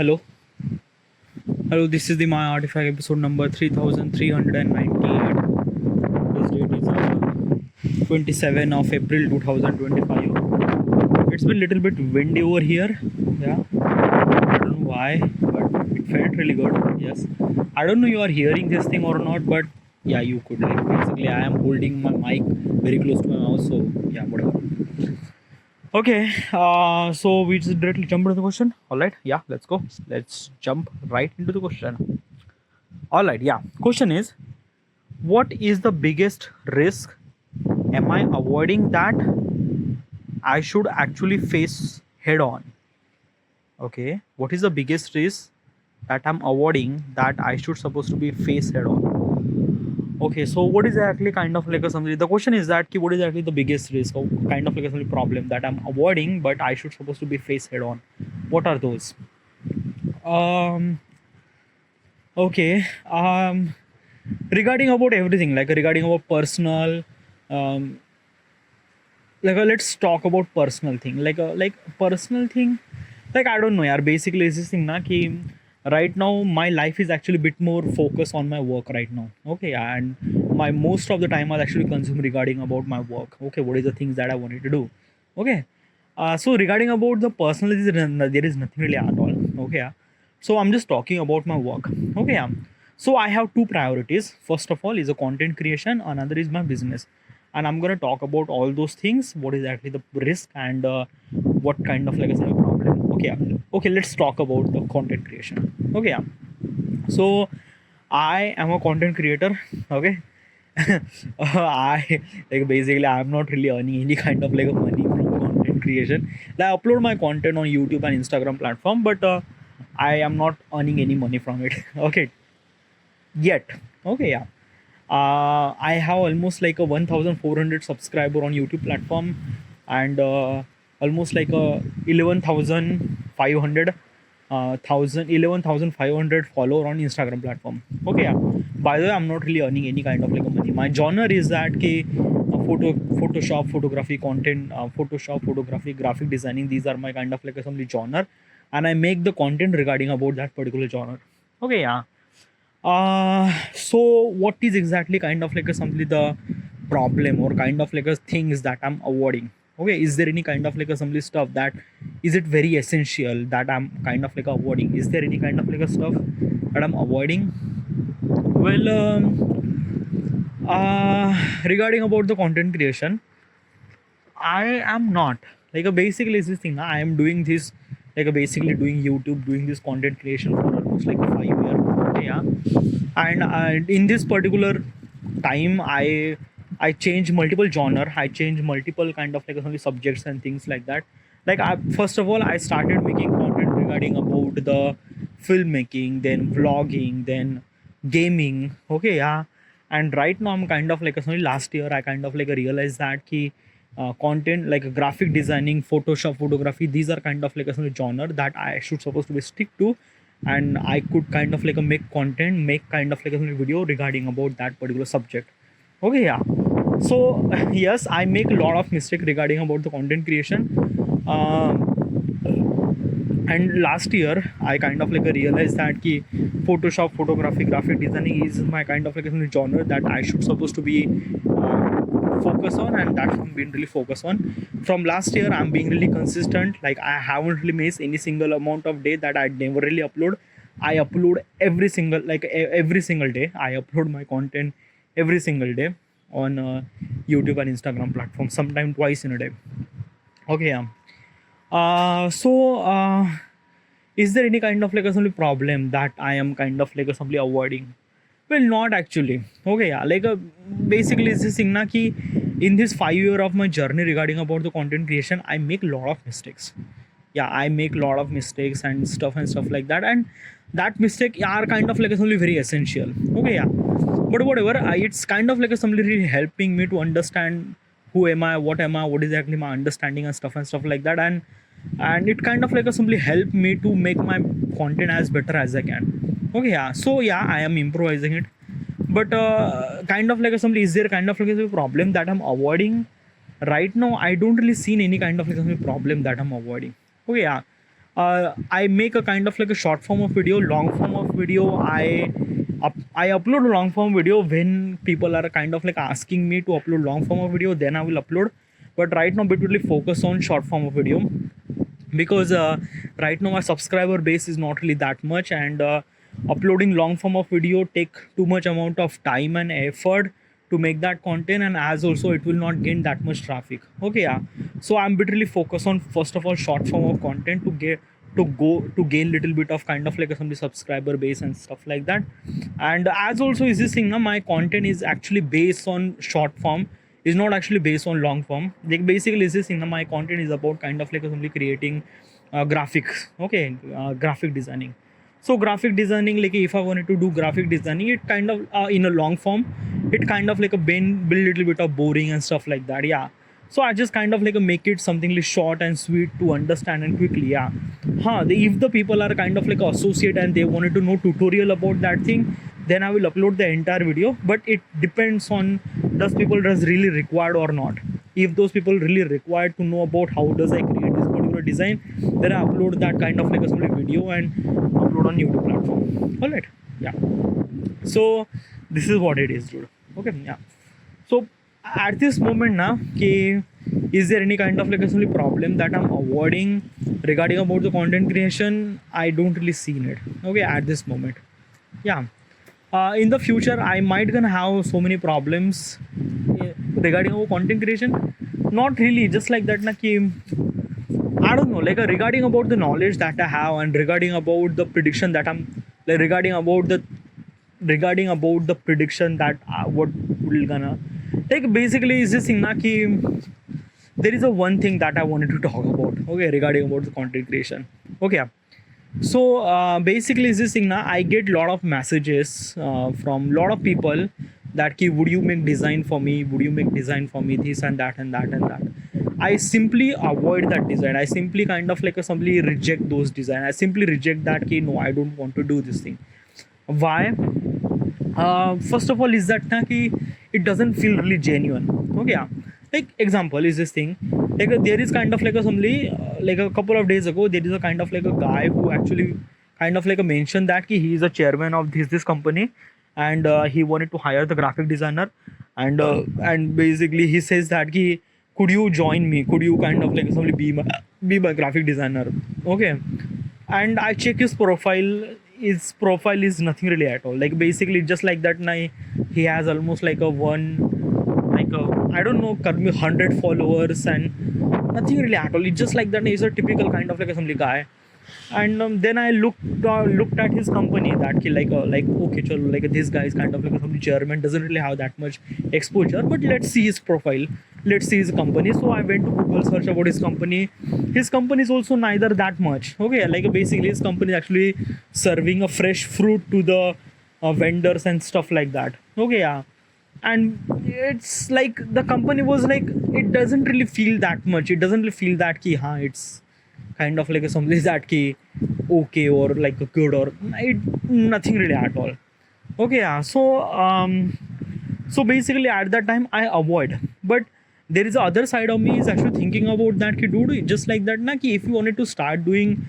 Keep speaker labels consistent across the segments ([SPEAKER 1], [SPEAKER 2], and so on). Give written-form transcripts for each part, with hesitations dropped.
[SPEAKER 1] Hello. Hello, this is the My Artifact episode number 3398. This date is 27 of April 2025. It's been a little bit windy over here. Yeah. I don't know why, but it felt really good. Yes. I don't know you are hearing this thing or not, but yeah, you could. Like basically I am holding my mic very close to my mouth, so yeah, whatever. Okay, so we just directly jump into the question. All right, yeah, let's go. Let's jump right into the question. All right, yeah. Question is, what is the biggest risk am I avoiding that I should actually face head on? Okay, what is the biggest risk that I'm avoiding that I should supposed to be face head on? Okay, so what is actually kind of like a something? The question is that what is actually the biggest risk or kind of like a something problem that I'm avoiding, but I should supposed to be face head on? What are those? Um. Okay. Regarding about everything, like regarding about personal, um, let's talk about personal thing. Like personal thing. Like I don't know, yaar. Basically, is this thing na ki right now my life is actually a bit more focused on my work right now. Okay, and my most of the time I'll actually consume regarding about my work. Okay, what is the things that I wanted to do? Okay, so regarding about the personal, there is nothing really at all. Okay, yeah. So I'm just talking about my work. Okay, yeah. So I have two priorities. First of all is a content creation. Another is my business, and I'm gonna talk about all those things. What is actually the risk and what kind of like a problem. Okay, yeah. Okay. Let's talk about the content creation. Okay, yeah. So I am a content creator. Okay. I like basically I'm not really earning any kind of like a money from content creation. Like, I upload my content on YouTube and Instagram platform, but I am not earning any money from it. Okay, yet. Okay, yeah. I have almost like a 1,400 subscriber on YouTube platform, and almost like a 11,500 11,500 follower on Instagram platform. Okay, yeah. By the way, I'm not really earning any kind of like a money. My genre is that Photoshop, photography, content, Photoshop, photography, graphic designing. These are my kind of like a some genre, and I make the content regarding about that particular genre. Okay, yeah. So what is exactly kind of like a simply the problem or kind of like a things that I'm avoiding? Okay, is there any kind of like a simply stuff that is it very essential that I'm kind of like avoiding? Is there any kind of like a stuff that I'm avoiding? Well, regarding about the content creation, I am not like a basically is this thing. I am doing this like a basically doing YouTube, doing this content creation for almost like 5 years. Okay, yeah, and in this particular time, I change multiple genre. I change multiple kind of like only subjects and things like that. Like first of all, I started making content regarding about the filmmaking, then vlogging, then gaming. Okay, yeah, and right now I'm kind of like only last year I kind of like realized that key content like graphic designing, Photoshop, photography, these are kind of like a genre that I should supposed to be stick to, and I could kind of like a make content, make kind of like a video regarding about that particular subject. Okay, yeah. So yes, I make a lot of mistake regarding about the content creation. And last year I kind of like realized that ki Photoshop, photography, graphic designing is my kind of like a genre that I should supposed to be focus on, and that's I'm being really focused on. From last year I'm being really consistent. Like I haven't really missed any single amount of day that I never really upload. I upload every single like every single day. I upload my content every single day on YouTube and Instagram platform, sometime twice in a day. Okay, yeah. So is there any kind of like a some problem that I am kind of like a simply avoiding? Well, not actually. Okay, yeah. Like basically, it's this thing na ki in this 5 year of my journey regarding about the content creation, I make a lot of mistakes. Yeah, I make a lot of mistakes and stuff like that, and that mistake are kind of like a something very essential. Okay, yeah. But whatever, it's kind of like a something really helping me to understand who am I, what am I, what is actually my understanding and stuff like that, and it kind of like a simply help me to make my content as better as I can. Okay, yeah. So yeah, I am improvising it, but kind of like a simply is there kind of like a problem that I'm avoiding right now? I don't really see any kind of like a problem that I'm avoiding. Okay, yeah. I make a kind of like a short form of video, long form of video. I upload a long form video when people are kind of like asking me to upload long form of video. Then I will upload. But right now, bit really focus on short form of video because right now my subscriber base is not really that much, and uploading long form of video take too much amount of time and effort to make that content, and as also it will not gain that much traffic. Okay, yeah. So I'm literally focused on first of all short form of content to gain little bit of kind of like some subscriber base and stuff like that. And as also is this thing now, my content is actually based on short form, is not actually based on long form. Like basically is this thing now, my content is about kind of like simply creating graphics. Okay, graphic designing. So graphic designing, like if I wanted to do graphic designing, it kind of in a long form, it kind of like a build little bit of boring and stuff like that. Yeah. So I just kind of like a make it something like short and sweet to understand and quickly. Yeah. If the people are kind of like associate and they wanted to know tutorial about that thing, then I will upload the entire video. But it depends on does people does really required or not. If those people really required to know about how does I create this particular design, then I upload that kind of like a simple video and upload on YouTube platform. All right. Yeah. So this is what it is, dude. Okay. Yeah. So at this moment now, is there any kind of like a simple problem that I'm avoiding regarding about the content creation? I don't really see it. Okay. At this moment. Yeah. In the future, I might gonna have so many problems regarding our content creation. Not really, just like that na ki, I don't know, like regarding about the knowledge that I have and regarding about the prediction that I'm like regarding about the prediction that what will gonna like basically is this thing na ki, there is a one thing that I wanted to talk about. Okay, regarding about the content creation. Okay. Yeah. So basically is this thing now, I get lot of messages from lot of people that ki, would you make design for me, would you make design for me, this and that and that and that. I simply avoid that design. I simply kind of like simply reject those design. I simply reject that ki, no, I don't want to do this thing. Why? First of all is that na ki, it doesn't feel really genuine. Okay, yeah. Like example is this thing, like there is kind of like a somebody like a couple of days ago, there is a kind of like a guy who actually kind of like a mentioned that he is a chairman of this company, and he wanted to hire the graphic designer, and basically he says that he, could you join me, could you kind of like somebody be my graphic designer. Okay. And I check his profile is nothing really at all, like basically just like that na, he has almost like a I don't know 100 followers and nothing really at all. It's just like that he's a typical kind of like a assembly guy. And then I looked at his company that like okay chalo, like this guy is kind of like a German, doesn't really have that much exposure, but let's see his profile, let's see his company. So I went to Google search about his company. His company is also neither that much. Okay, like basically his company is actually serving a fresh fruit to the vendors and stuff like that. Okay, yeah. And it's like the company was like, it doesn't really feel that much, it doesn't really feel that ki it's kind of like something that ki okay or like good or nothing really at all. Okay, yeah. So basically at that time I avoid, but there is the other side of me is actually thinking about that ki dude, just like that na ki if you wanted to start doing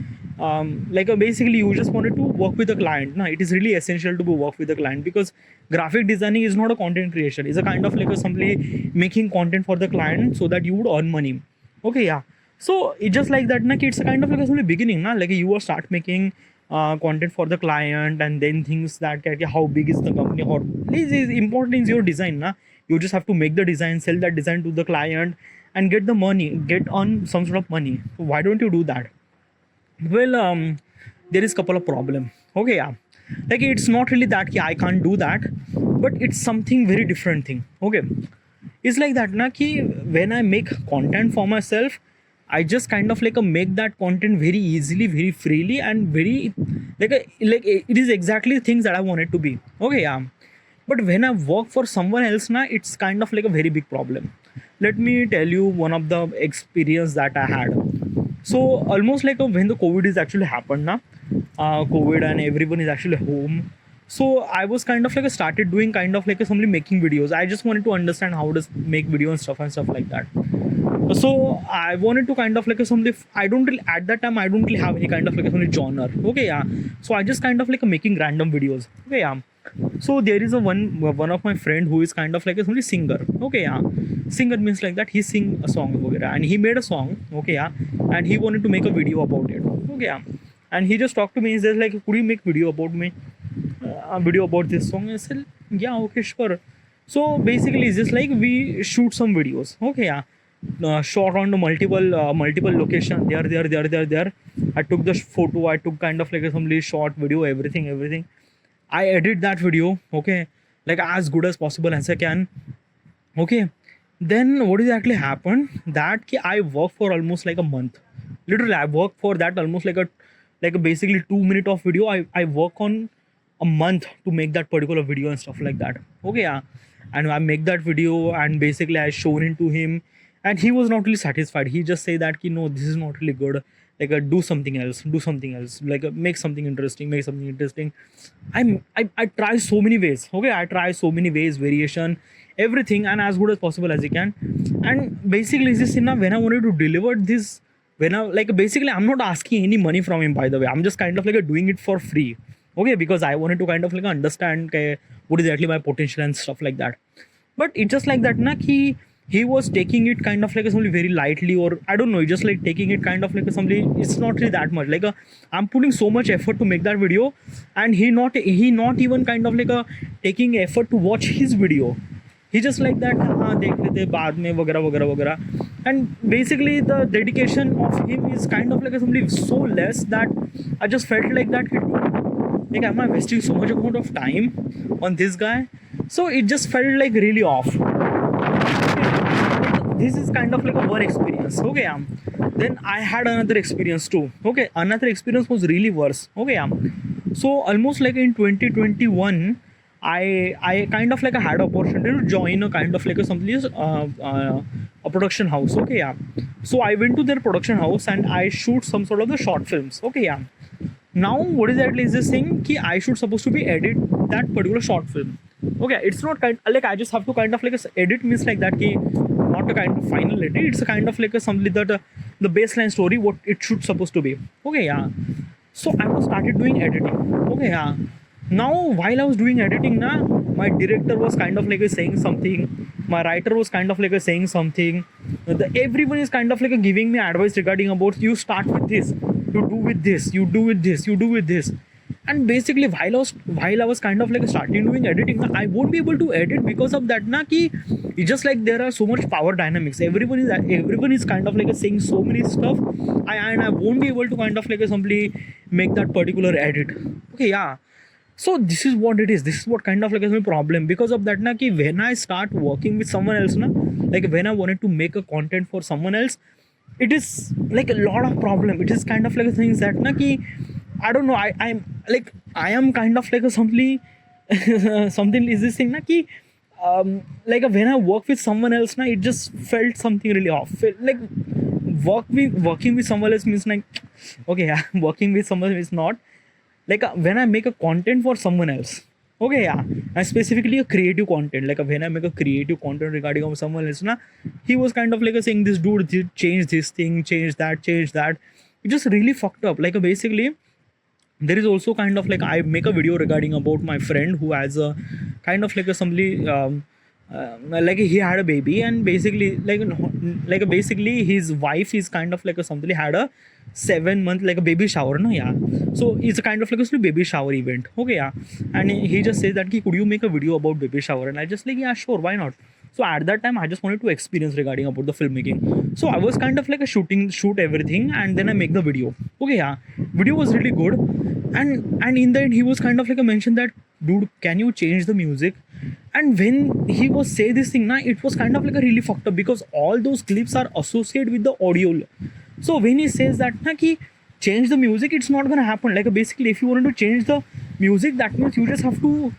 [SPEAKER 1] basically you just wanted to work with a client. Now it is really essential to work with a client, because graphic designing is not a content creation, it's a kind of like a simply making content for the client so that you would earn money. Okay, yeah. So it's just like that na, it's a kind of like a simply beginning na, like you will start making content for the client, and then things that how big is the company, or is important is your design na. You just have to make the design, sell that design to the client and get the money, get on some sort of money. So why don't you do that? Well, there is couple of problem. Okay, yeah. Like it's not really that I can't do that, but it's something very different thing. Okay, it's like that na ki when I make content for myself, I just kind of like make that content very easily, very freely, and very like it is exactly things that I want it to be. Okay, yeah. But when I work for someone else na, it's kind of like a very big problem. Let me tell you one of the experience that I had. So almost like when the COVID is actually happened na, COVID and everyone is actually home. So I was kind of like started doing kind of like somebody making videos. I just wanted to understand how does make video and stuff like that. So I wanted to kind of like something. I don't really, at that time I don't really have any kind of like some genre. Okay, yeah. So I just kind of like making random videos. Okay, yeah. So there is a one of my friend who is kind of like a only singer. Okay, yeah. Singer means like that he sing a song, okay, and he made a song. Okay, yeah. And he wanted to make a video about it. Okay, yeah. And he just talked to me. He says like, could you make video about me? A video about this song. I said, yeah, okay, sure. So basically it's just like we shoot some videos. Okay, yeah. Shot on the multiple location. There. I took the photo. I took kind of like some short video, everything. I edit that video. Okay, like as good as possible as I can. Okay, then what exactly happened? That I worked for almost like a month. Literally, I worked for that almost like a basically 2 minute of video. I work on a month to make that particular video and stuff like that. Okay, yeah. And I make that video and basically I shown it to him, and he was not really satisfied. He just say that no, this is not really good. Like do something else, like make something interesting. I try so many ways. Okay, I try so many ways, variation, everything, and as good as possible as you can. And basically this is when I wanted to deliver this, when I like basically I'm not asking any money from him, by the way. I'm just kind of like doing it for free. Okay, because I wanted to kind of like understand what is actually my potential and stuff like that. But it's just like that na, he was taking it kind of like something very lightly, or I don't know, just like taking it kind of like something. It's not really that much like I'm putting so much effort to make that video, and he not even kind of like taking effort to watch his video. He just like that, हाँ देख लेते बाद में वगैरह. And basically the dedication of him is kind of like something so less that I just felt like that like am I wasting so much amount of time on this guy? So it just felt like really off. This is kind of like a one experience. Okay, then I had another experience too. Okay, another experience was really worse. Okay, so almost like in 2021, I kind of like I had an opportunity to join a kind of like a production house. Okay, yeah. So I went to their production house and I shoot some sort of the short films. Okay, yeah. Now what is exactly is this thing? Ki I should supposed to be edit that particular short film. Okay, it's not kind like I just have to kind of like edit means like that ki not a kind of final edit. It's a kind of like something that the baseline story what it should supposed to be. Okay, yeah. So I was started doing editing. Okay, yeah. Now while I was doing editing na, my director was kind of like saying something, my writer was kind of like saying something, everyone is kind of like giving me advice regarding about you start with this, you do with this, you do with this. And basically while I was kind of like starting doing editing na, I won't be able to edit because of that na ki it's just like there are so much power dynamics, everyone is kind of like saying so many stuff, and I won't be able to kind of like simply make that particular edit. Okay, yeah. So this is what it is. This is what kind of like is my problem. Because of that na ki when I start working with someone else na, like when I wanted to make a content for someone else, it is like a lot of problem. It is kind of like things that na ki I don't know, I am kind of like a something something is this thing na ki like when I work with someone else na, it just felt something really off. Like working with someone else means like okay, yeah, working with someone is not like when I make a content for someone else. Okay, yeah, and specifically a creative content. Like when I make a creative content regarding of someone else na, he was kind of like saying this dude did change this thing, change that. It just really fucked up. Like basically there is also kind of like I make a video regarding about my friend who has a kind of like a somebody like he had a baby, and basically like basically his wife is kind of like a somebody had a 7 month like a baby shower no, yeah. So it's a kind of like a baby shower event. Okay, yeah. And he just says that could you make a video about baby shower, and I just like yeah, sure, why not. So at that time I just wanted to experience regarding about the filmmaking. So I was kind of like a shoot everything, and then I make the video. Okay, yeah, video was really good. And in the end he was kind of like a mention that dude, can you change the music? And when he was say this thing na, it was kind of like a really fucked up because all those clips are associated with the audio. So when he says that na ki change the music, it's not gonna happen. Like basically if you want to change the music, that means you just have to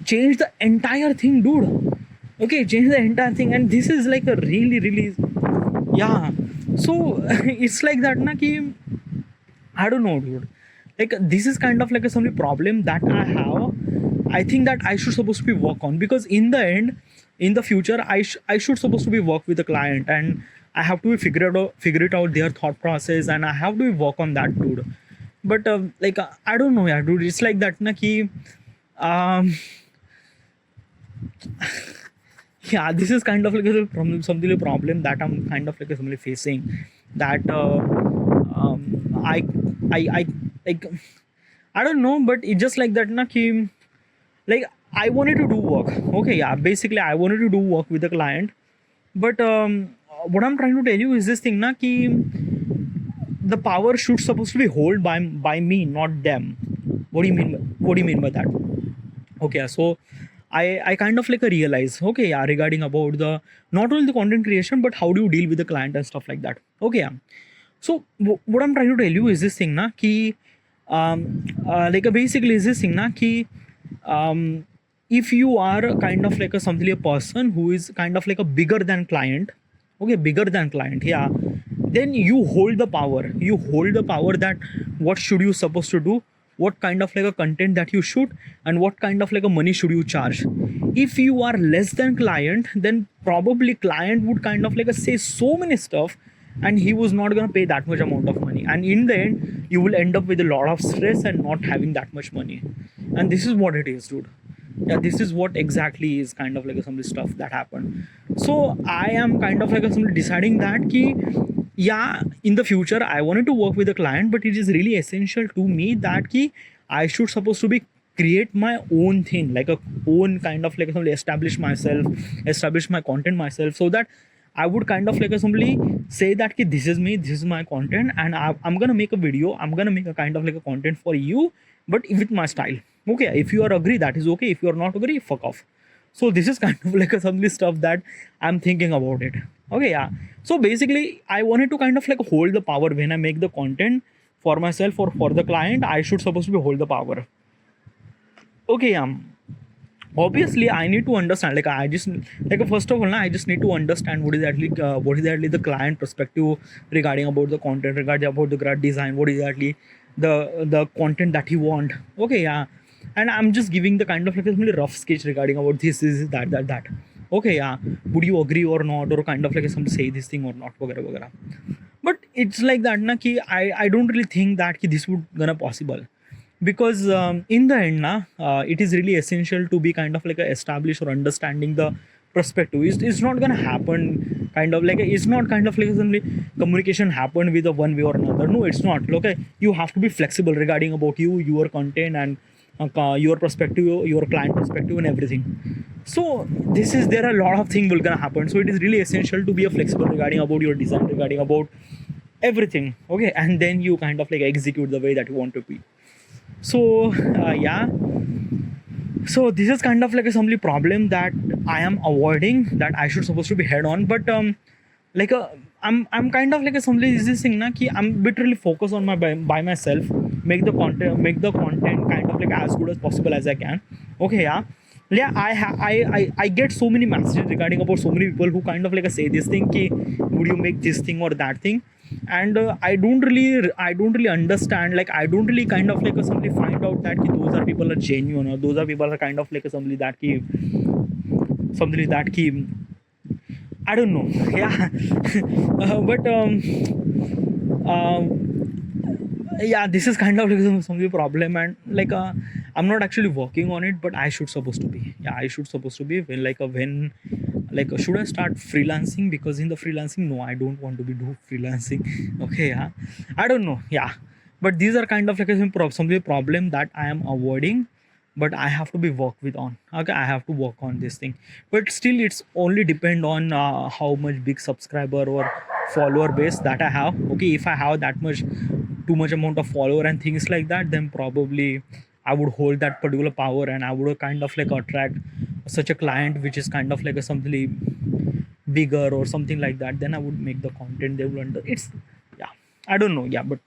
[SPEAKER 1] change the entire thing, dude. Okay, change the entire thing. And this is like a really yeah. So it's like that na ki I don't know, dude. Like this is kind of like a some problem that I have. I think that I should supposed to be work on, because in the end, in the future, I should supposed to be work with a client, and I have to figure it out their thought process, and I have to work on that, dude. But like I don't know, yeah, dude. It's like that, na ki, um, yeah, this is kind of like a problem, something a problem that I'm kind of like somebody facing. That I like I don't know, but it's just like that, na ki, like I wanted to do work. Okay, yeah, basically I wanted to do work with the client, but what I'm trying to tell you is this thing, na ki the power should supposed to be held by me, not them. What do you mean? What do you mean by that? Okay, so I kind of like a realize, okay, yeah, regarding about the not only the content creation, but how do you deal with the client and stuff like that. Okay, yeah. So what I'm trying to tell you is this thing, na ki like basically is this thing, na ki if you are kind of like a something a person who is kind of like a bigger than client, okay, bigger than client, yeah, then you hold the power. You hold the power that what should you supposed to do, what kind of like a content that you shoot, and what kind of like a money should you charge. If you are less than client, then probably client would kind of like a say so many stuff, and he was not going to pay that much amount of money, and in the end you will end up with a lot of stress and not having that much money. And this is what it is, dude. Yeah, this is what exactly is kind of like some stuff that happened. So I am kind of like some deciding that ki, yeah, in the future I wanted to work with a client, but it is really essential to me that ki I should supposed to be create my own thing, like a own kind of like establish myself, establish my content myself, so that I would kind of like simply say that ki, this is me, this is my content, and I'm gonna make a video, I'm gonna make a kind of like a content for you, but with my style. Okay, if you are agree, that is okay. If you are not agree, fuck off. So this is kind of like a some stuff that I'm thinking about it. Okay, yeah. So basically, I wanted to kind of like hold the power when I make the content for myself or for the client. I should supposed to be hold the power. Okay, obviously I need to understand, like I just like first of all I just need to understand what is actually the client perspective regarding about the content, regarding about the graphic design, what is actually the content that you want. Okay, yeah. And I'm just giving the kind of like a really rough sketch regarding about this that. Okay, yeah, would you agree or not, or kind of like some say this thing or not, वगैरह वगैरह. But it's like that na ki I don't really think that ki this would gonna possible, because in the end it is really essential to be kind of like a establish or understanding the perspective. It's not gonna happen kind of like it's not kind of like suddenly communication happen with a one way or another. No, it's not. Okay, you have to be flexible regarding about you, your content, and your perspective, your client perspective, and everything. So this is there are a lot of things will gonna happen. So it is really essential to be a flexible regarding about your design, regarding about everything. Okay, and then you kind of like execute the way that you want to be. So yeah, so this is kind of like a some problem that I am avoiding, that I should supposed to be head on. But like I'm kind of like a somebody is this thing na ki I'm literally focused on my by myself, make the content kind of like as good as possible as I can. Okay, yeah. Yeah, I get so many messages regarding about so many people who kind of like say this thing ki would you make this thing or that thing, and I don't really understand, like I don't really kind of like somebody find out that ki those are people are genuine, or those are people are kind of like somebody that ki I don't know. Yeah. But yeah, this is kind of like some problem, and like I'm not actually working on it, but I should supposed to be. Yeah, I should supposed to be when should I start freelancing? Because in the freelancing, no, I don't want to be do freelancing. Okay, yeah, I don't know. Yeah, but these are kind of like some problem that I am avoiding, but I have to be work with on. Okay, I have to work on this thing, but still it's only depend on how much big subscriber or follower base that I have. Okay, if I have that much too much amount of follower and things like that, then probably I would hold that particular power, and I would kind of like attract such a client which is kind of like a something bigger or something like that. Then I would make the content, they will under it's, yeah, I don't know. Yeah, but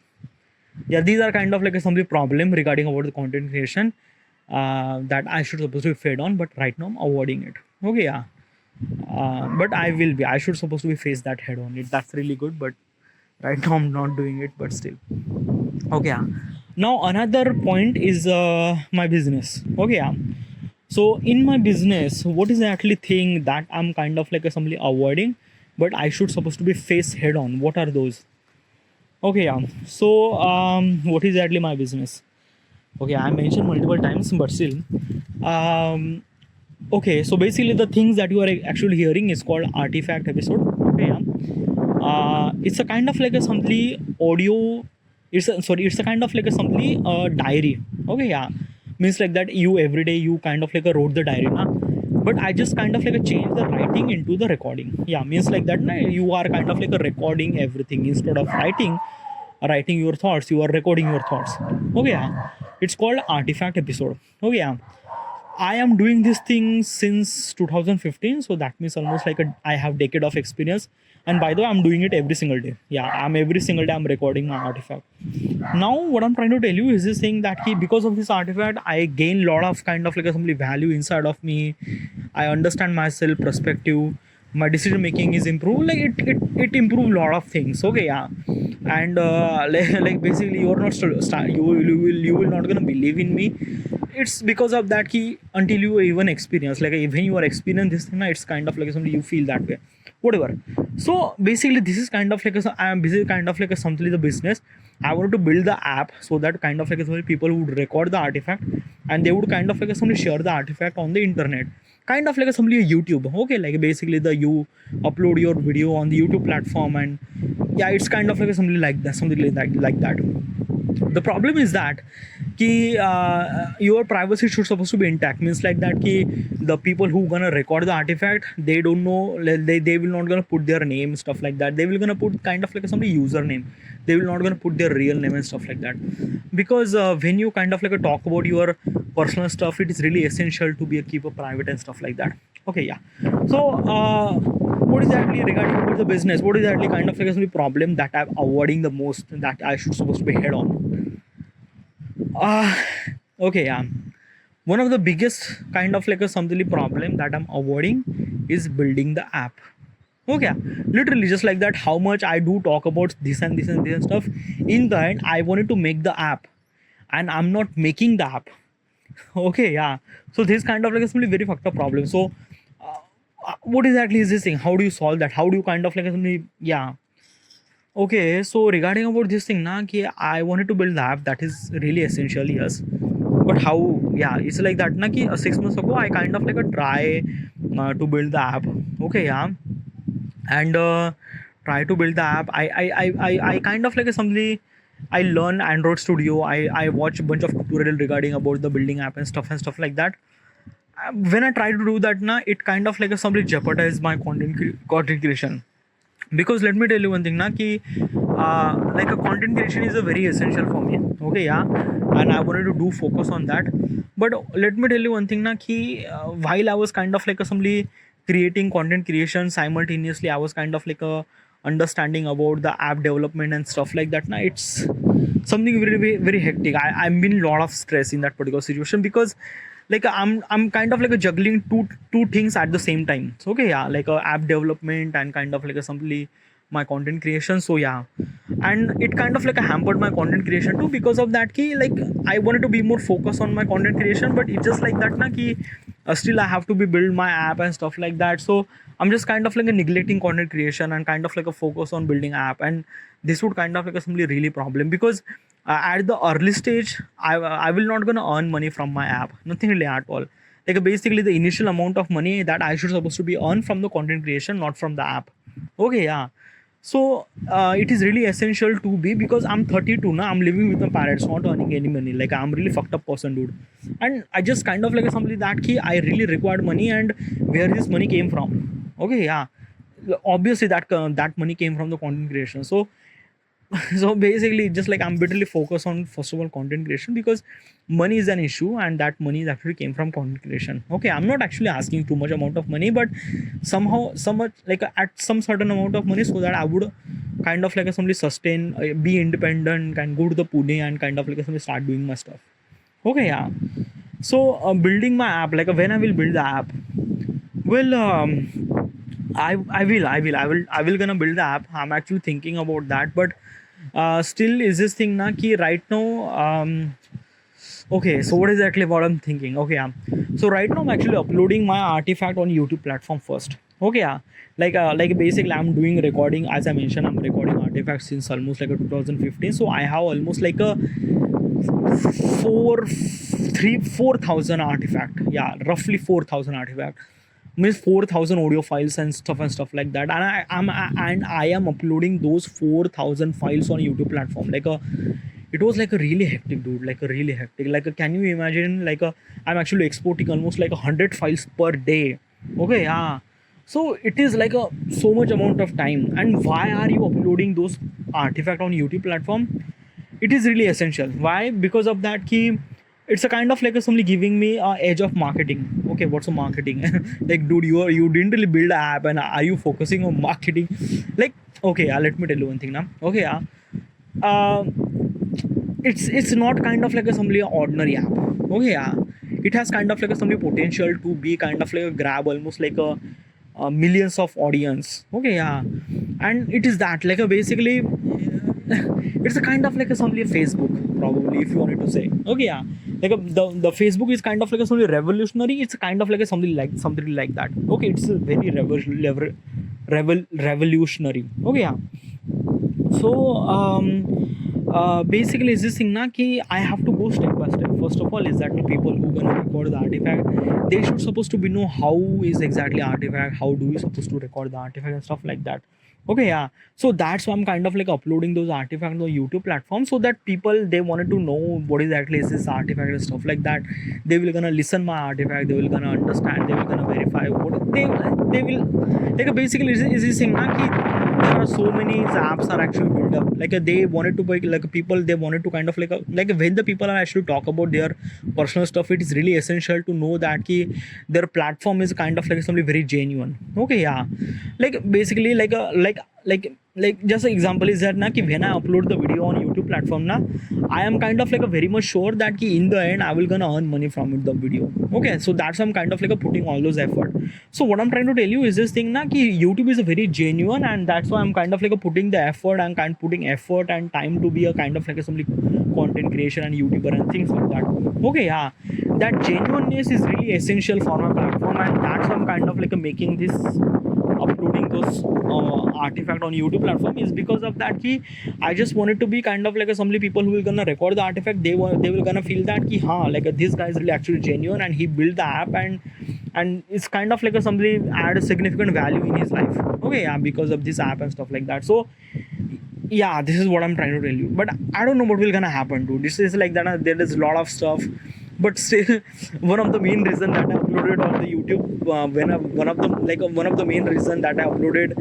[SPEAKER 1] yeah, these are kind of like a some problem regarding about the content creation that I should supposed to be fed on, but right now I'm avoiding it. Okay, yeah. But I should supposed to be face that head on it. That's really good, but right now I'm not doing it, but still. Okay, yeah. Now another point is my business. Okay, yeah. So in my business, what is the actually thing that I'm kind of like somebody avoiding, but I should supposed to be face head on. What are those? Okay, yeah. So what is exactly my business? Okay, I mentioned multiple times, but still, um, okay. So basically, the things that you are actually hearing is called artifact episode. Okay, yeah. It's a kind of like a simply audio. It's a kind of like a simply diary. Okay, yeah. Means like that you every day you kind of like a wrote the diary, na? But I just kind of like a change the writing into the recording. Yeah, means like that, na? You are kind of like a recording everything instead of writing your thoughts. You are recording your thoughts. Okay, yeah. It's called artifact episode. Okay, yeah. I am doing this thing since 2015, so that means almost like I have decade of experience. And by the way, I'm doing it every single day. Yeah, I'm every single day I'm recording my artifact. Now, what I'm trying to tell you is this thing that because of this artifact, I gain lot of kind of like a some value inside of me. I understand myself, perspective. My decision making is improved. Like it improved a lot of things. Okay, yeah, and like basically you're not you will not gonna believe in me. It's because of that key until you even experience like when you are experiencing this thing, it's kind of like something you feel that way, whatever. So basically this is kind of like I am busy kind of like a something the business. I wanted to build the app so that kind of like some people would record the artifact and they would kind of like somebody share the artifact on the internet, kind of like somebody a YouTube. Okay, like basically the you upload your video on the YouTube platform, and yeah, it's kind of like something like that, something like that. The problem is that your privacy should supposed to be intact. Means like that the people who gonna record the artifact, they don't know, they will not gonna put their name, stuff like that. They will gonna put kind of like some username. They will not gonna put their real name and stuff like that, because when you kind of like talk about your personal stuff, it is really essential to be a keep a private and stuff like that. Okay, yeah. So what is actually regarding about the business, what is actually kind of like a problem that I'm avoiding the most, that I should supposed to be head on? uh okay, yeah. One of the biggest kind of like a something problem that I'm avoiding is building the app. Okay, yeah. Literally just like that, how much I do talk about this and this and this and stuff, in the end I wanted to make the app and I'm not making the app. Okay, yeah. So this kind of like a simply very fucked up problem. So what exactly is this thing? How do you solve that? How do you kind of like a simply, yeah. Okay, so regarding about this thing, na, ki I wanted to build the app that is really essential, yes. But how? Yeah, it's like that, na, ki 6 months ago I kind of like a try to build the app. Okay, yeah, and try to build the app. I kind of like a somebody. I learn Android Studio. I watch a bunch of tutorial regarding about the building app and stuff like that. When I try to do that, na, it kind of like a somebody jeopardize my content creation. Because let me tell you one thing, na, ki like a content creation is a very essential for me. Okay, yeah, and I wanted to do focus on that. But let me tell you one thing, na, ki while I was kind of like a somebody creating content creation simultaneously, I was kind of like a understanding about the app development and stuff like that. Now it's something very hectic. I'm been a lot of stress in that particular situation, because like I'm kind of like a juggling two things at the same time. So okay, yeah, like a app development and kind of like a simply my content creation. So yeah, and it kind of like a hampered my content creation too, because of that key. Like I wanted to be more focused on my content creation, but it's just like that na ki still I have to be build my app and stuff like that. So I'm just kind of like a neglecting content creation and kind of like a focus on building app, and this would kind of like a simply really problem, because at the early stage I will not gonna earn money from my app, nothing really at all. Like basically the initial amount of money that I should supposed to be earned from the content creation, not from the app. Okay, yeah. So it is really essential to be, because I'm 32 now, I'm living with my parents, not earning any money. Like I'm really fucked up person, dude. And I just kind of like somebody that key I really required money, and where this money came from. Okay, yeah. Obviously that money came from the content creation. So so basically just like I'm bitterly focused on first of all content creation, because money is an issue, and that money is actually came from content creation. Okay, I'm not actually asking too much amount of money, but somehow somewhat like at some certain amount of money, so that I would kind of like somebody sustain, be independent, and go to the Pune and kind of like somebody start doing my stuff. Okay, yeah. So building my app, like when I will build the app, well I will gonna build the app. I'm actually thinking about that, but still is this thing na ki right now Okay, so what is actually what I'm thinking? Okay, so right now I'm actually uploading my artifact on YouTube platform first. Okay, like basically I'm doing recording, as I mentioned, I'm recording artifacts since almost like a 2015. So I have almost like a 4,000 artifact. Yeah, roughly 4,000 artifact. Means 4,000 audio files and stuff like that. And I am uploading those 4,000 files on YouTube platform. It was like a really hectic, dude. Like a really hectic. Can you imagine? I'm actually exporting almost like 100 files per day. Okay, yeah. So it is like a so much amount of time. And why are you uploading those artifact on YouTube platform? It is really essential. Why? Because of that key. It's a kind of like a somebody giving me a edge of marketing. Okay, what's a marketing? Like, dude, you didn't really build an app, and are you focusing on marketing? Like, okay, let me tell you one thing now. Okay, uh, it's not kind of like a somebody ordinary app. Okay, it has kind of like a somebody potential to be kind of like a grab almost like a millions of audience. Okay, and it is that like a basically it's a kind of like a somebody Facebook, probably, if you wanted to say. Okay, the Facebook is kind of like a something revolutionary. It's kind of like a something like that. Okay, it's a very revolutionary. Okay, so basically is this thing na ki I have to go step by step. First of all, is that the people who gonna record the artifact, they should supposed to be know how is exactly artifact, how do we supposed to record the artifact and stuff like that. Okay, so that's why I'm kind of like uploading those artifacts on the YouTube platform, so that people, they wanted to know what is actually is this artifact and stuff like that. They will gonna listen my artifact, they will gonna understand, they will gonna verify what they will like basically is this thing na ki there are so many apps are actually built up. They wanted to be like people, they wanted to kind of like when the people are actually talk about their personal stuff, it is really essential to know that ki their platform is kind of like something very genuine. Okay, like basically like just an example is that na ki when I upload the video on YouTube platform na, I am kind of like a very much sure that ki in the end I will gonna earn money from it, the video. Okay, so that's I'm kind of like a putting all those effort. So what I'm trying to tell you is this thing na ki YouTube is a very genuine, and that's why I'm kind of like a putting the effort and kind of putting effort and time to be a kind of like a some content creation and YouTuber and things like that. Okay, that genuineness is really essential for my platform, and that's why I'm kind of like a making this uploading those artifact on YouTube platform, is because of that key. I just wanted to be kind of like a some people who will gonna record the artifact, they will gonna feel that key like this guy is really actually genuine and he built the app, and it's kind of like a somebody add a significant value in his life. Okay, because of this app and stuff like that. So yeah, this is what I'm trying to tell you, but I don't know what will gonna happen to this. Is like that there is a lot of stuff, but still one of the main reason that I uploaded on the YouTube one of the main reason that I uploaded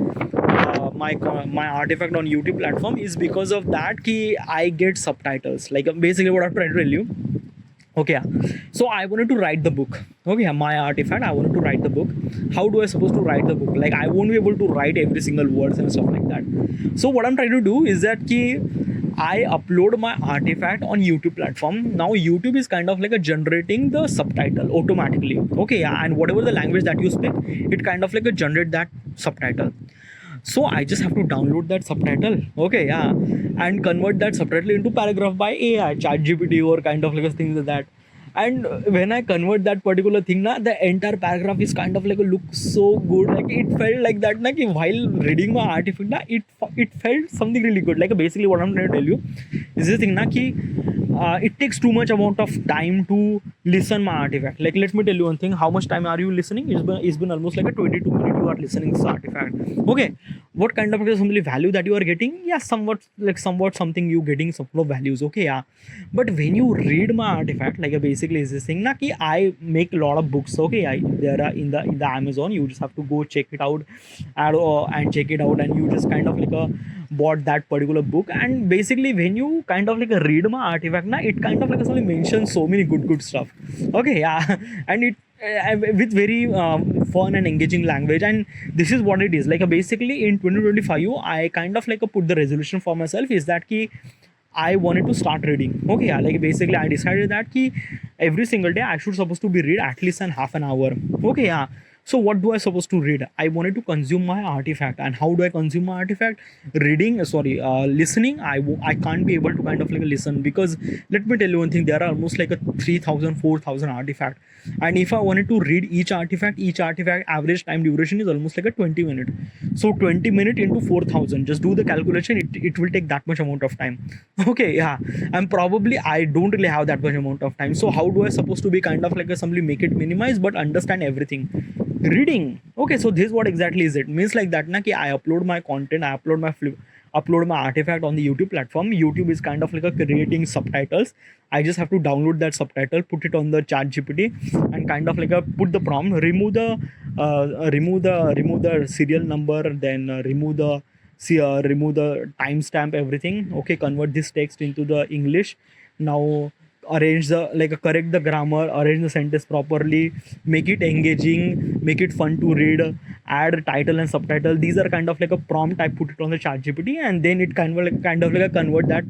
[SPEAKER 1] my artifact on YouTube platform is because of that key I get subtitles. Basically what I'm trying to tell you. Okay, so I wanted to write the book. Okay, my artifact, I wanted to write the book. How do I supposed to write the book? Like, I won't be able to write every single words and stuff like that. So what I'm trying to do is that I upload my artifact on YouTube platform. Now YouTube is kind of like a generating the subtitle automatically. Okay, and whatever the language that you speak, it kind of like a generate that subtitle. So I just have to download that subtitle. Okay, and convert that subtitle into paragraph by AI, ChatGPT, or kind of like a thing like that. And when I convert that particular thing na, the entire paragraph is kind of like a look so good. Like it felt like that na, ki while reading my artifact na, it felt something really good. Like basically what I'm trying to tell you is this thing na ki it takes too much amount of time to listen my artifact. Like let me tell you one thing. How much time are you listening? It's been almost like a 22 minutes you are listening this artifact. Okay, what kind of value that you are getting? Yeah, somewhat something you getting some of values. Okay, but when you read my artifact, like basically is this thing na ki I make a lot of books. Okay, there are in the Amazon. You just have to go check it out and check it out, and you just kind of like bought that particular book. And basically when you kind of like read my artifact na, it kind of like actually mentions so many good stuff. Okay, and it with very fun and engaging language. And this is what it is like basically in 2025 I kind of like put the resolution for myself is that ki I wanted to start reading. Okay, like basically I decided that ki every single day I should supposed to be read at least an half an hour. Okay, So what do I supposed to read? I wanted to consume my artifact. And how do I consume my artifact? Reading, listening. I can't be able to kind of like listen, because let me tell you one thing, there are almost like a 3,000, 4,000 artifact. And if I wanted to read each artifact average time duration is almost like a 20 minute. So 20 minute into 4,000, just do the calculation, it will take that much amount of time. Okay, yeah. And probably I don't really have that much amount of time. So how do I supposed to be kind of like a simply make it minimize but understand everything? Reading. Okay, so this what exactly is it? Means like that na ki I upload my content, I upload my artifact on the YouTube platform. YouTube is kind of like a creating subtitles. I just have to download that subtitle, put it on the chat GPT, and kind of like a put the prompt, remove the serial number, then remove the timestamp, everything. Okay, convert this text into the English. Now arrange the like correct the grammar, arrange the sentence properly, make it engaging, make it fun to read, add title and subtitle. These are kind of like a prompt. I put it on the chat GPT, and then it kind of like a convert that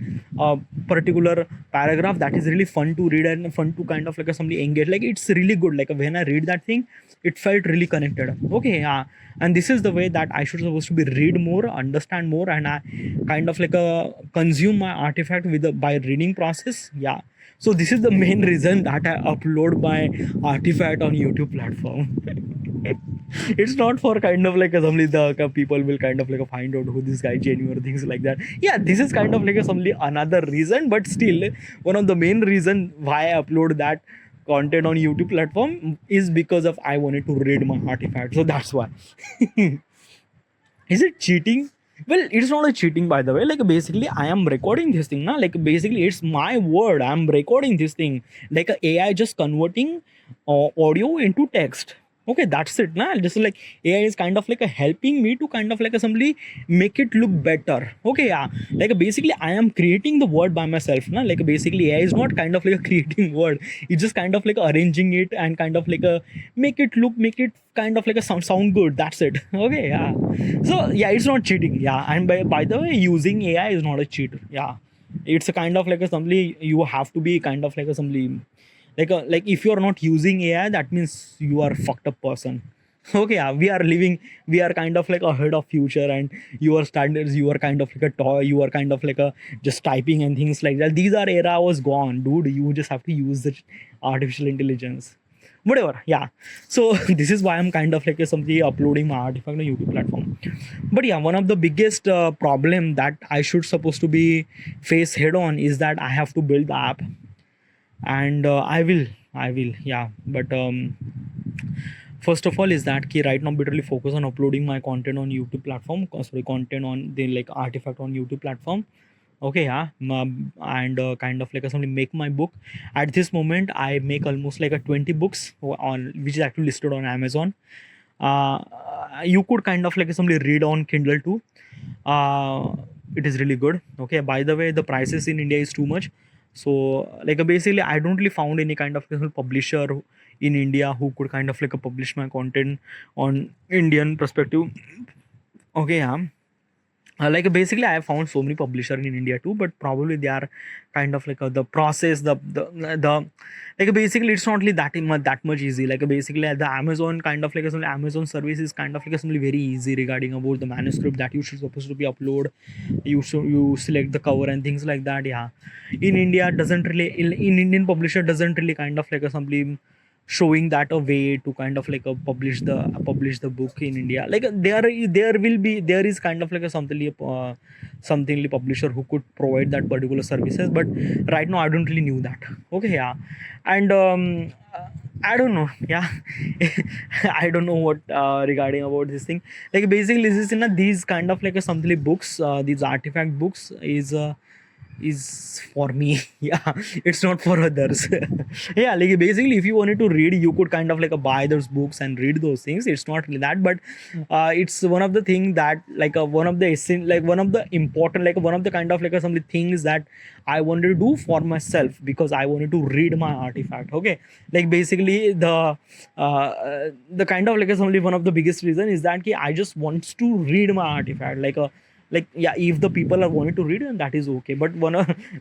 [SPEAKER 1] particular paragraph that is really fun to read and fun to kind of like a somebody engage. Like it's really good. Like when I read that thing, it felt really connected. Okay, yeah. And this is the way that I should supposed to be read more, understand more, and I kind of like a consume my artifact with by reading process. Yeah. So this is the main reason that I upload my artifact on YouTube platform. It's not for kind of like a somebody the people will kind of like a find out who this guy genuine or things like that. Yeah, this is kind of like a somebody another reason, but still one of the main reason why I upload that content on YouTube platform is because of I wanted to read my artifact. So that's why. Is it cheating? Well, it's not a cheating, by the way. Like basically I am recording this thing now. Like basically it's my word, I'm recording this thing. Like a AI just converting audio into text. Okay, that's it now. Just like AI is kind of like a helping me to kind of like a simply make it look better. Okay, yeah. Like basically I am creating the word by myself now. Like basically AI is not kind of like a creating word. It's just kind of like arranging it and kind of like a make it kind of like a sound good. That's it. Okay, yeah. So yeah, it's not cheating. Yeah. And by the way, using AI is not a cheat. Yeah. It's a kind of like a somebody you have to be kind of like a somebody like if you are not using AI, that means you are fucked up person. Okay, yeah, we are kind of like ahead of future, and your standards, you are kind of like a toy, you are kind of like a just typing and things like that. These are era was gone, dude. You just have to use the artificial intelligence. Whatever, yeah. So this is why I'm kind of like somebody uploading my artifact on the YouTube platform. But yeah, one of the biggest problem that I should supposed to be face head on is that I have to build the app, and I will, yeah. But first of all is that key right now literally focus on uploading my content on YouTube platform, content on the like artifact on YouTube platform. Okay, yeah. And kind of like a something make my book. At this moment I make almost like a 20 books on which is actually listed on Amazon. uh you could kind of like somebody read on Kindle too. uh it is really good. Okay, by the way, the prices in India is too much. So like basically I don't really found any kind of publisher in India who could kind of like publish my content on Indian perspective. Okay, yeah. Like basically I have found so many publisher in India too, but probably they are kind of like the process, the like basically it's not really that much easy. Like basically the Amazon kind of like a Amazon service is kind of like something very easy regarding about the manuscript that you should supposed to be upload. You select the cover and things like that. Yeah, in India doesn't really in Indian publisher doesn't really kind of like a something showing that a way to kind of like publish the book in India. Like there is kind of like a something publisher who could provide that particular services, but right now I don't really knew that. Okay, yeah. And I don't know, yeah. I don't know what regarding about this thing. Like basically this is these kind of like a something books, these artifact books is for me. Yeah, it's not for others. Yeah, like basically if you wanted to read, you could kind of like buy those books and read those things. It's not really that, but it's one of the thing that like one of the like one of the important, like one of the kind of like some things that I wanted to do for myself because I wanted to read my artifact. Okay, like basically the kind of like only one of the biggest reason is that I just wants to read my artifact. Like yeah, if the people are wanting to read, then that is okay, but one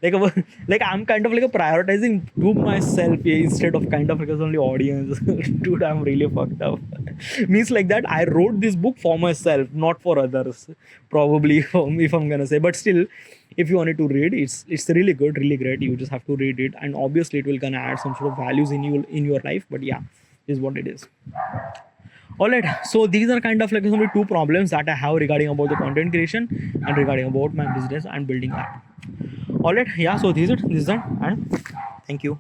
[SPEAKER 1] like I'm kind of like a prioritizing to myself, yeah, instead of kind of like only audience. Dude, I'm really fucked up. Means like that I wrote this book for myself, not for others, probably, if I'm gonna say. But still, if you wanted to read, it's really good, really great. You just have to read it, and obviously it will gonna add some sort of values in your life. But yeah, this is what it is. All right, so these are kind of like some two problems that I have regarding about the content creation and regarding about my business and building that. All right, yeah, so this is it, and thank you.